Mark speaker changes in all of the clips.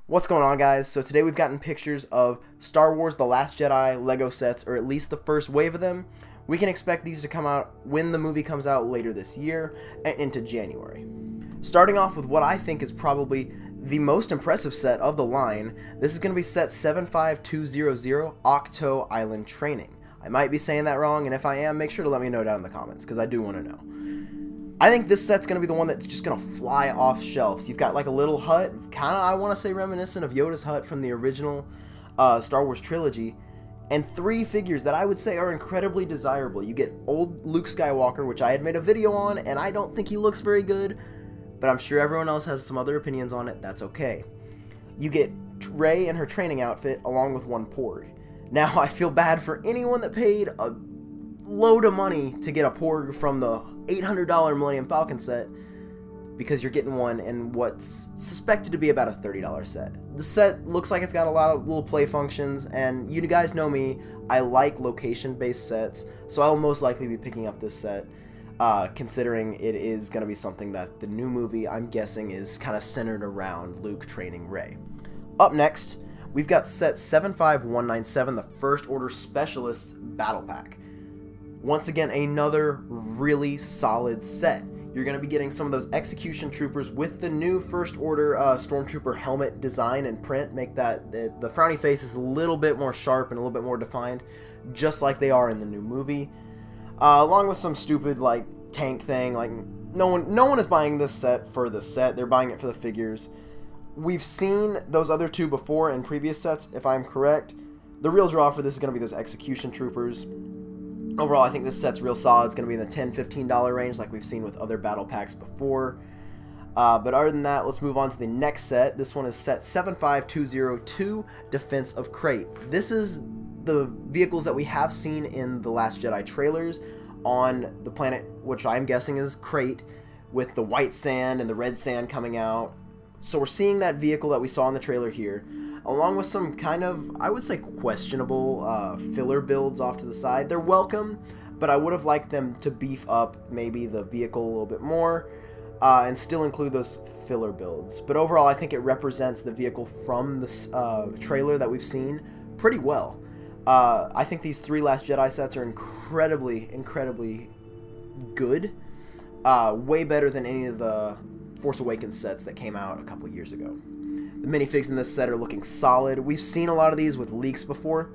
Speaker 1: What's going on, guys? So today we've gotten pictures of Star Wars The Last Jedi Lego sets, or at least the first wave of them. We can expect these to come out when the movie comes out later this year and into January. Starting off with what I think is probably the most impressive set of the line, this is going to be set 75200 Octo Island Training. I might be saying that wrong, and if I am, make sure to let me know down in the comments, because I do want to know. I think this set's going to be the one that's just going to fly off shelves. You've got like a little hut, kind of, I want to say, reminiscent of Yoda's hut from the original Star Wars trilogy, and 3 figures that I would say are incredibly desirable. You get old Luke Skywalker, which I had made a video on, and I don't think he looks very good, but I'm sure everyone else has some other opinions on it. That's okay. You get Rey in her training outfit, along with 1 Porg. Now, I feel bad for anyone that paid a load of money to get a Porg from the $800 Millennium Falcon set, because you're getting one in what's suspected to be about a $30 set. The set looks like it's got a lot of little play functions, and you guys know me, I like location-based sets, so I'll most likely be picking up this set, considering it is going to be something that the new movie, I'm guessing, is kind of centered around Luke training Rey. Up next, we've got set 75197, the First Order Specialists Battle Pack. Once again, another really solid set. You're going to be getting some of those execution troopers with the new First Order Stormtrooper helmet design and print. Make that the frowny face is a little bit more sharp and a little bit more defined, just like they are in the new movie. Along with some stupid like tank thing. Like no one is buying this set for the set. They're buying it for the figures. We've seen those other 2 before in previous sets, if I'm correct. The real draw for this is going to be those execution troopers. Overall, I think this set's real solid. It's going to be in the $10–15 range like we've seen with other battle packs before. But other than that, let's move on to the next set. This one is set 75202, Defense of Crate. This is the vehicles that we have seen in the Last Jedi trailers on the planet, which I'm guessing is Crate, with the white sand and the red sand coming out. So we're seeing that vehicle that we saw in the trailer here, along with some kind of, I would say, questionable filler builds off to the side. They're welcome, but I would have liked them to beef up maybe the vehicle a little bit more and still include those filler builds. But overall, I think it represents the vehicle from this trailer that we've seen pretty well. I think these 3 Last Jedi sets are incredibly good. Way better than any of the Force Awakens sets that came out a couple years ago. The minifigs in this set are looking solid. We've seen a lot of these with leaks before,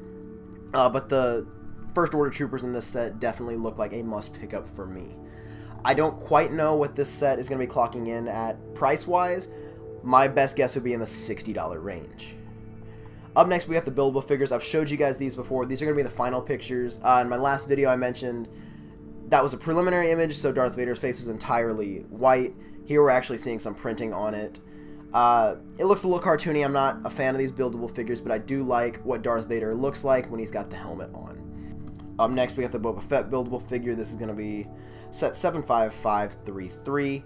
Speaker 1: but the First Order troopers in this set definitely look like a must pick up for me. I don't quite know what this set is going to be clocking in at price-wise. My best guess would be in the $60 range. Up next, we got the Buildable figures. I've showed you guys these before. These are going to be the final pictures. In my last video, I mentioned that was a preliminary image, so Darth Vader's face was entirely white. Here we're actually seeing some printing on it. It looks a little cartoony. I'm not a fan of these buildable figures, but I do like what Darth Vader looks like when he's got the helmet on. Up next, we got the Boba Fett buildable figure. This is going to be set 75533.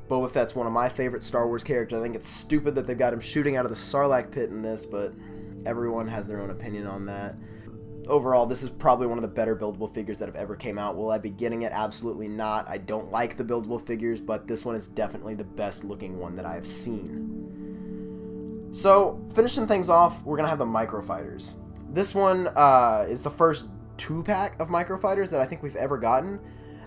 Speaker 1: Boba Fett's one of my favorite Star Wars characters. I think it's stupid that they've got him shooting out of the Sarlacc pit in this, but everyone has their own opinion on that. Overall, this is probably one of the better buildable figures that have ever came out. Will I be getting it? Absolutely not. I don't like the buildable figures, but this one is definitely the best looking one that I have seen. So, finishing things off, we're going to have the Microfighters. This one is the first 2-pack of Microfighters that I think we've ever gotten.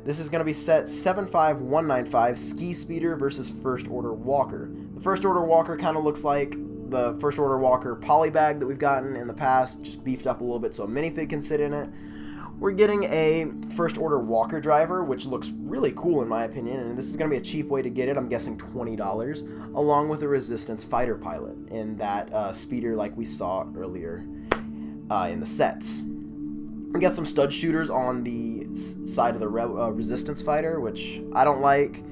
Speaker 1: This is going to be set 75195, Ski Speeder versus First Order Walker. The First Order Walker kind of looks like the First Order Walker polybag that we've gotten in the past, just beefed up a little bit so a minifig can sit in it. We're getting a First Order Walker driver, which looks really cool in my opinion, and this is going to be a cheap way to get it. I'm guessing $20, along with a Resistance fighter pilot in that speeder like we saw earlier in the sets. We got some stud shooters on the side of the Resistance fighter, which I don't like.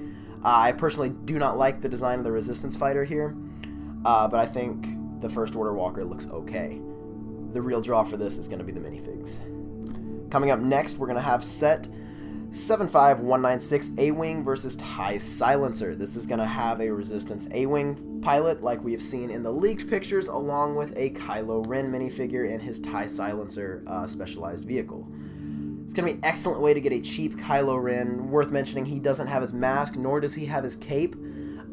Speaker 1: I personally do not like the design of the Resistance fighter here. But I think the First Order Walker looks okay. The real draw for this is going to be the minifigs. Coming up next, we're going to have set 75196 A-Wing versus TIE Silencer. This is going to have a Resistance A-Wing pilot like we have seen in the leaked pictures, along with a Kylo Ren minifigure in his TIE Silencer specialized vehicle. It's going to be an excellent way to get a cheap Kylo Ren. Worth mentioning, he doesn't have his mask, nor does he have his cape.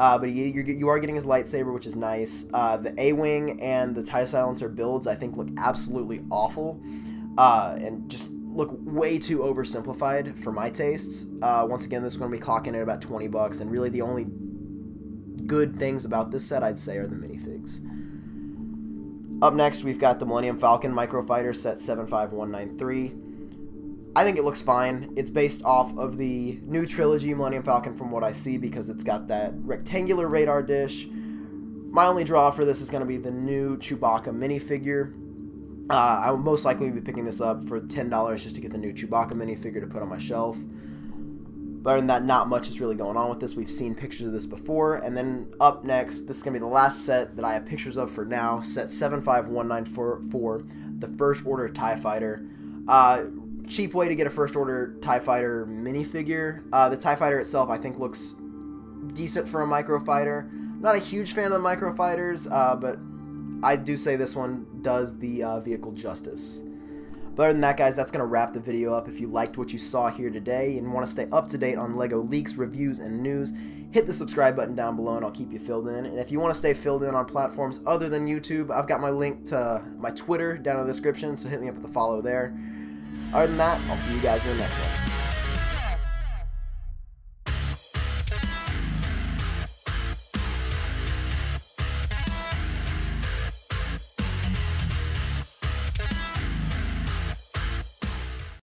Speaker 1: But you are getting his lightsaber, which is nice. The A-Wing and the TIE Silencer builds, I think, look absolutely awful. And just look way too oversimplified for my tastes. Once again, this is going to be clocking at about $20, and really the only good things about this set, I'd say, are the minifigs. Up next, we've got the Millennium Falcon Microfighter set 75193. I think it looks fine. It's based off of the new trilogy Millennium Falcon from what I see, because it's got that rectangular radar dish. My only draw for this is going to be the new Chewbacca minifigure. I will most likely be picking this up for $10 just to get the new Chewbacca minifigure to put on my shelf. But other than that, not much is really going on with this. We've seen pictures of this before. And then up next, this is going to be the last set that I have pictures of for now. Set 75194, the First Order TIE Fighter. Cheap way to get a First Order TIE Fighter minifigure. The TIE Fighter itself, I think, looks decent for a Microfighter. Not a huge fan of the Microfighters, but I do say this one does the vehicle justice. But other than that, guys, that's going to wrap the video up. If you liked what you saw here today and want to stay up to date on LEGO leaks, reviews, and news, hit the subscribe button down below and I'll keep you filled in. And if you want to stay filled in on platforms other than YouTube, I've got my link to my Twitter down in the description, so hit me up with a follow there. Other than that, I'll see you guys in the next one.